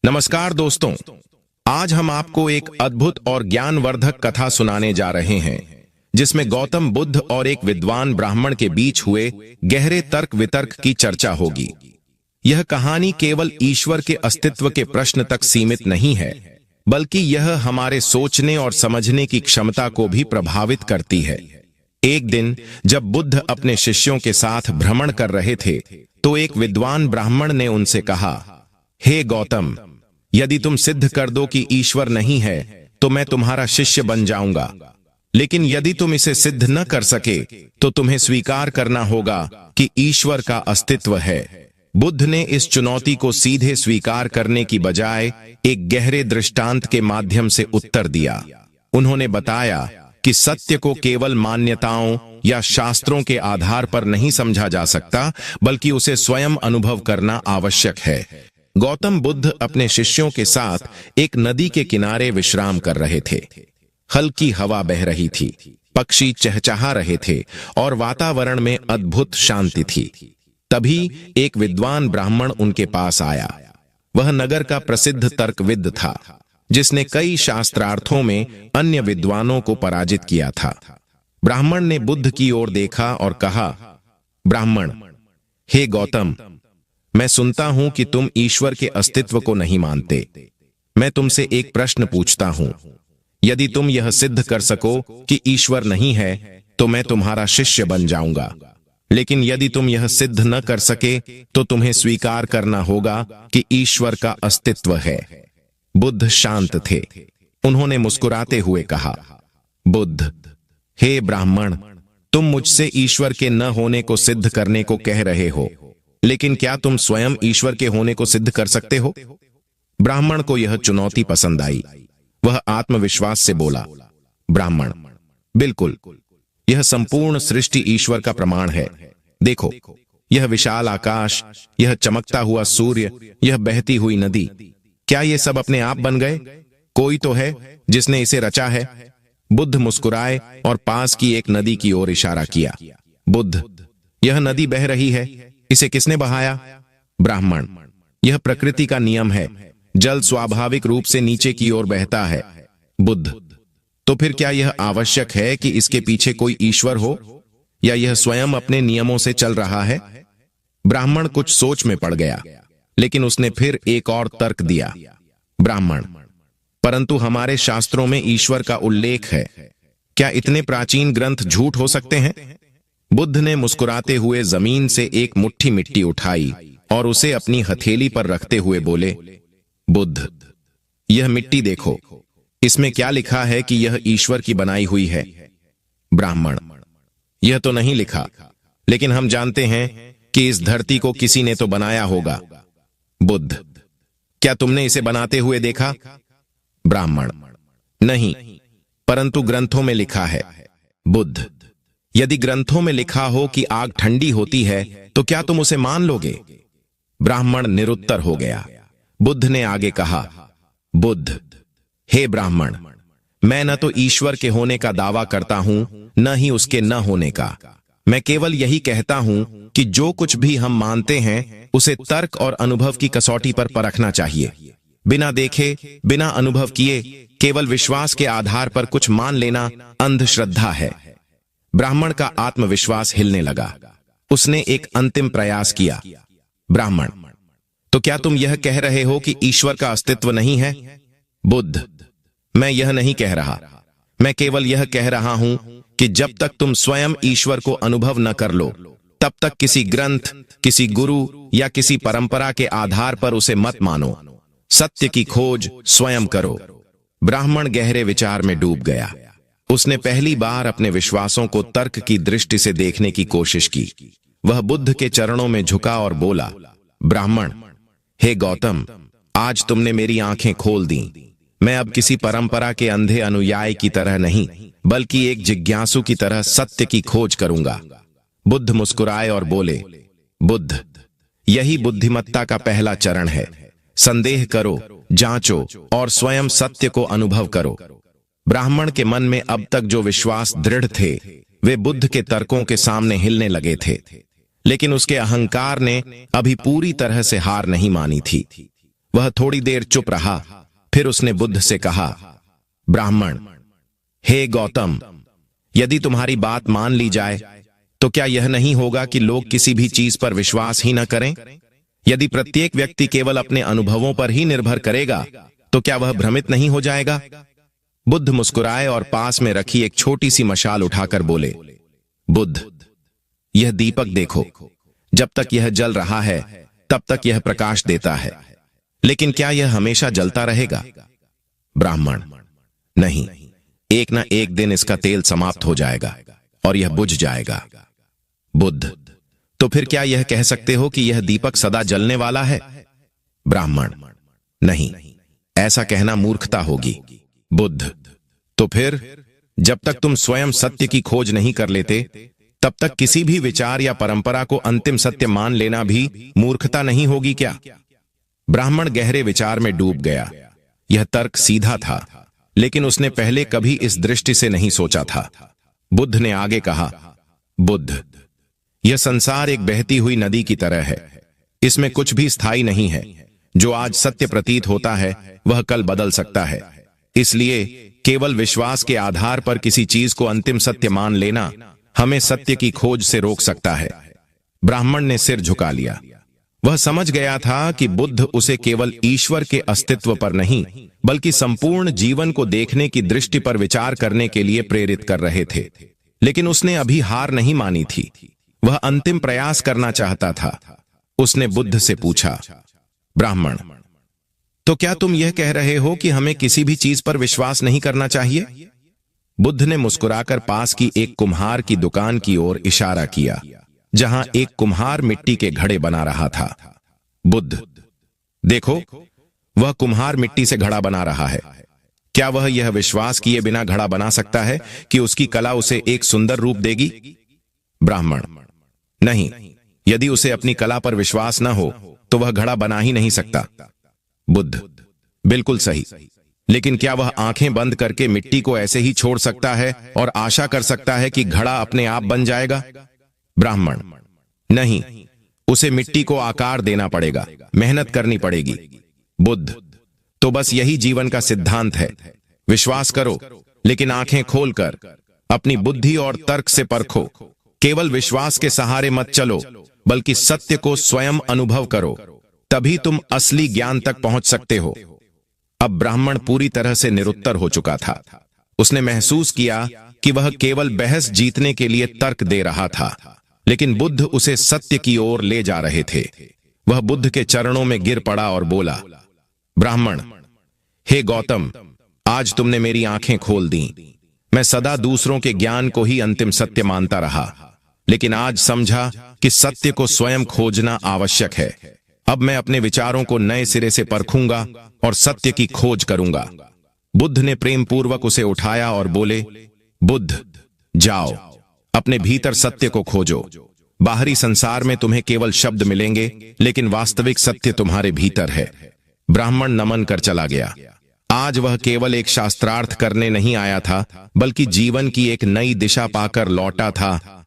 नमस्कार दोस्तों, आज हम आपको एक अद्भुत और ज्ञानवर्धक कथा सुनाने जा रहे हैं जिसमें गौतम बुद्ध और एक विद्वान ब्राह्मण के बीच हुए गहरे तर्क वितर्क की चर्चा होगी। यह कहानी केवल ईश्वर के अस्तित्व के प्रश्न तक सीमित नहीं है, बल्कि यह हमारे सोचने और समझने की क्षमता को भी प्रभावित करती है। एक दिन जब बुद्ध अपने शिष्यों के साथ भ्रमण कर रहे थे, तो एक विद्वान ब्राह्मण ने उनसे कहा, हे गौतम, यदि तुम सिद्ध कर दो कि ईश्वर नहीं है तो मैं तुम्हारा शिष्य बन जाऊंगा, लेकिन यदि तुम इसे सिद्ध न कर सके तो तुम्हें स्वीकार करना होगा कि ईश्वर का अस्तित्व है। बुद्ध ने इस चुनौती को सीधे स्वीकार करने की बजाय एक गहरे दृष्टांत के माध्यम से उत्तर दिया। उन्होंने बताया कि सत्य को केवल मान्यताओं या शास्त्रों के आधार पर नहीं समझा जा सकता, बल्कि उसे स्वयं अनुभव करना आवश्यक है। गौतम बुद्ध अपने शिष्यों के साथ एक नदी के किनारे विश्राम कर रहे थे। हल्की हवा बह रही थी, पक्षी चहचहा रहे थे और वातावरण में अद्भुत शांति थी। तभी एक विद्वान ब्राह्मण उनके पास आया। वह नगर का प्रसिद्ध तर्कविद था, जिसने कई शास्त्रार्थों में अन्य विद्वानों को पराजित किया था। ब्राह्मण ने बुद्ध की ओर देखा और कहा, ब्राह्मण, हे गौतम, मैं सुनता हूं कि तुम ईश्वर के अस्तित्व को नहीं मानते। मैं तुमसे एक प्रश्न पूछता हूं। यदि तुम यह सिद्ध कर सको कि ईश्वर नहीं है तो मैं तुम्हारा शिष्य बन जाऊंगा, लेकिन यदि तुम यह सिद्ध न कर सके तो तुम्हें स्वीकार करना होगा कि ईश्वर का अस्तित्व है। बुद्ध शांत थे। उन्होंने मुस्कुराते हुए कहा, बुद्ध, हे ब्राह्मण, तुम मुझसे ईश्वर के न होने को सिद्ध करने को कह रहे हो, लेकिन क्या तुम स्वयं ईश्वर के होने को सिद्ध कर सकते हो? ब्राह्मण को यह चुनौती पसंद आई। वह आत्मविश्वास से बोला, ब्राह्मण, बिल्कुल, यह संपूर्ण सृष्टि ईश्वर का प्रमाण है। देखो, यह विशाल आकाश, यह चमकता हुआ सूर्य, यह बहती हुई नदी, क्या ये सब अपने आप बन गए? कोई तो है जिसने इसे रचा है। बुद्ध मुस्कुराए और पास की एक नदी की ओर इशारा किया। बुद्ध, यह नदी बह रही है, इसे किसने बहाया? ब्राह्मण, यह प्रकृति का नियम है। जल स्वाभाविक रूप से नीचे की ओर बहता है। बुद्ध, तो फिर क्या यह आवश्यक है कि इसके पीछे कोई ईश्वर हो, या यह स्वयं अपने नियमों से चल रहा है? ब्राह्मण कुछ सोच में पड़ गया, लेकिन उसने फिर एक और तर्क दिया। ब्राह्मण, परंतु हमारे शास्त्रों में ईश्वर का उल्लेख है। क्या इतने प्राचीन ग्रंथ झूठ हो सकते हैं? बुद्ध ने मुस्कुराते हुए जमीन से एक मुट्ठी मिट्टी उठाई और उसे अपनी हथेली पर रखते हुए बोले, बुद्ध, यह मिट्टी देखो, इसमें क्या लिखा है कि यह ईश्वर की बनाई हुई है? ब्राह्मण, यह तो नहीं लिखा, लेकिन हम जानते हैं कि इस धरती को किसी ने तो बनाया होगा। बुद्ध, क्या तुमने इसे बनाते हुए देखा? ब्राह्मण, नहीं, परंतु ग्रंथों में लिखा है। बुद्ध, यदि ग्रंथों में लिखा हो कि आग ठंडी होती है तो क्या तुम उसे मान लोगे? ब्राह्मण निरुत्तर हो गया। बुद्ध ने आगे कहा, बुद्ध, हे ब्राह्मण, मैं न तो ईश्वर के होने का दावा करता हूं, न ही उसके न होने का। मैं केवल यही कहता हूं कि जो कुछ भी हम मानते हैं उसे तर्क और अनुभव की कसौटी पर परखना चाहिए। बिना देखे, बिना अनुभव किए, केवल विश्वास के आधार पर कुछ मान लेना अंधश्रद्धा है। ब्राह्मण का आत्मविश्वास हिलने लगा। उसने एक अंतिम प्रयास किया। ब्राह्मण, तो क्या तुम यह कह रहे हो कि ईश्वर का अस्तित्व नहीं है? बुद्ध, मैं यह नहीं कह रहा। मैं केवल यह कह रहा हूं कि जब तक तुम स्वयं ईश्वर को अनुभव न कर लो, तब तक किसी ग्रंथ, किसी गुरु या किसी परंपरा के आधार पर उसे मत मानो। सत्य की खोज स्वयं करो। ब्राह्मण गहरे विचार में डूब गया। उसने पहली बार अपने विश्वासों को तर्क की दृष्टि से देखने की कोशिश की। वह बुद्ध के चरणों में झुका और बोला, ब्राह्मण, हे गौतम, आज तुमने मेरी आंखें खोल दी। मैं अब किसी परंपरा के अंधे अनुयायी की तरह नहीं, बल्कि एक जिज्ञासु की तरह सत्य की खोज करूंगा। बुद्ध मुस्कुराए और बोले, बुद्ध, यही बुद्धिमत्ता का पहला चरण है। संदेह करो, जांचो और स्वयं सत्य को अनुभव करो। ब्राह्मण के मन में अब तक जो विश्वास दृढ़ थे, वे बुद्ध के तर्कों के सामने हिलने लगे थे, लेकिन उसके अहंकार ने अभी पूरी तरह से हार नहीं मानी थी। वह थोड़ी देर चुप रहा, फिर उसने बुद्ध से कहा, ब्राह्मण, हे गौतम, यदि तुम्हारी बात मान ली जाए तो क्या यह नहीं होगा कि लोग किसी भी चीज पर विश्वास ही न करें? यदि प्रत्येक व्यक्ति केवल अपने अनुभवों पर ही निर्भर करेगा तो क्या वह भ्रमित नहीं हो जाएगा? बुद्ध मुस्कुराए और पास में रखी एक छोटी सी मशाल उठाकर बोले, बुद्ध, यह दीपक देखो, जब तक यह जल रहा है तब तक यह प्रकाश देता है, लेकिन क्या यह हमेशा जलता रहेगा? ब्राह्मण, नहीं, एक न एक दिन इसका तेल समाप्त हो जाएगा और यह बुझ जाएगा। बुद्ध, तो फिर क्या यह कह सकते हो कि यह दीपक सदा जलने वाला है? ब्राह्मण, नहीं, ऐसा कहना मूर्खता होगी। बुद्ध, तो फिर जब तक तुम स्वयं सत्य की खोज नहीं कर लेते तब तक किसी भी विचार या परंपरा को अंतिम सत्य मान लेना भी मूर्खता नहीं होगी क्या? ब्राह्मण गहरे विचार में डूब गया। यह तर्क सीधा था, लेकिन उसने पहले कभी इस दृष्टि से नहीं सोचा था। बुद्ध ने आगे कहा, बुद्ध, यह संसार एक बहती हुई नदी की तरह है। इसमें कुछ भी स्थायी नहीं है। जो आज सत्य प्रतीत होता है वह कल बदल सकता है। इसलिए केवल विश्वास के आधार पर किसी चीज को अंतिम सत्य मान लेना हमें सत्य की खोज से रोक सकता है। ब्राह्मण ने सिर झुका लिया। वह समझ गया था कि बुद्ध उसे केवल ईश्वर के अस्तित्व पर नहीं बल्कि संपूर्ण जीवन को देखने की दृष्टि पर विचार करने के लिए प्रेरित कर रहे थे। लेकिन उसने अभी हार नहीं मानी थी। वह अंतिम प्रयास करना चाहता था। उसने बुद्ध से पूछा, ब्राह्मण, तो क्या तुम यह कह रहे हो कि हमें किसी भी चीज पर विश्वास नहीं करना चाहिए? बुद्ध ने मुस्कुराकर पास की एक कुम्हार की दुकान की ओर इशारा किया, जहां एक कुम्हार मिट्टी के घड़े बना रहा था। बुद्ध, देखो, वह कुम्हार मिट्टी से घड़ा बना रहा है। क्या वह यह विश्वास किए बिना घड़ा बना सकता है कि उसकी कला उसे एक सुंदर रूप देगी? ब्राह्मण, नहीं, यदि उसे अपनी कला पर विश्वास न हो तो वह घड़ा बना ही नहीं सकता। बुद्ध, बिल्कुल सही, लेकिन क्या वह आंखें बंद करके मिट्टी को ऐसे ही छोड़ सकता है और आशा कर सकता है कि घड़ा अपने आप बन जाएगा? ब्राह्मण, नहीं, उसे मिट्टी को आकार देना पड़ेगा, मेहनत करनी पड़ेगी। बुद्ध, तो बस यही जीवन का सिद्धांत है। विश्वास करो, लेकिन आंखें खोलकर अपनी बुद्धि और तर्क से परखो। केवल विश्वास के सहारे मत चलो, बल्कि सत्य को स्वयं अनुभव करो, तभी तुम असली ज्ञान तक पहुंच सकते हो। अब ब्राह्मण पूरी तरह से निरुत्तर हो चुका था। उसने महसूस किया कि वह केवल बहस जीतने के लिए तर्क दे रहा था, लेकिन बुद्ध उसे सत्य की ओर ले जा रहे थे। वह बुद्ध के चरणों में गिर पड़ा और बोला, ब्राह्मण, हे गौतम, आज तुमने मेरी आंखें खोल दी। मैं सदा दूसरों के ज्ञान को ही अंतिम सत्य मानता रहा, लेकिन आज समझा कि सत्य को स्वयं खोजना आवश्यक है। अब मैं अपने विचारों को नए सिरे से परखूंगा और सत्य की खोज करूंगा। बुद्ध ने प्रेम पूर्वक उसे उठाया और बोले, बुद्ध, जाओ, अपने भीतर सत्य को खोजो। बाहरी संसार में तुम्हें केवल शब्द मिलेंगे, लेकिन वास्तविक सत्य तुम्हारे भीतर है। ब्राह्मण नमन कर चला गया। आज वह केवल एक शास्त्रार्थ करने नहीं आया था, बल्कि जीवन की एक नई दिशा पाकर लौटा था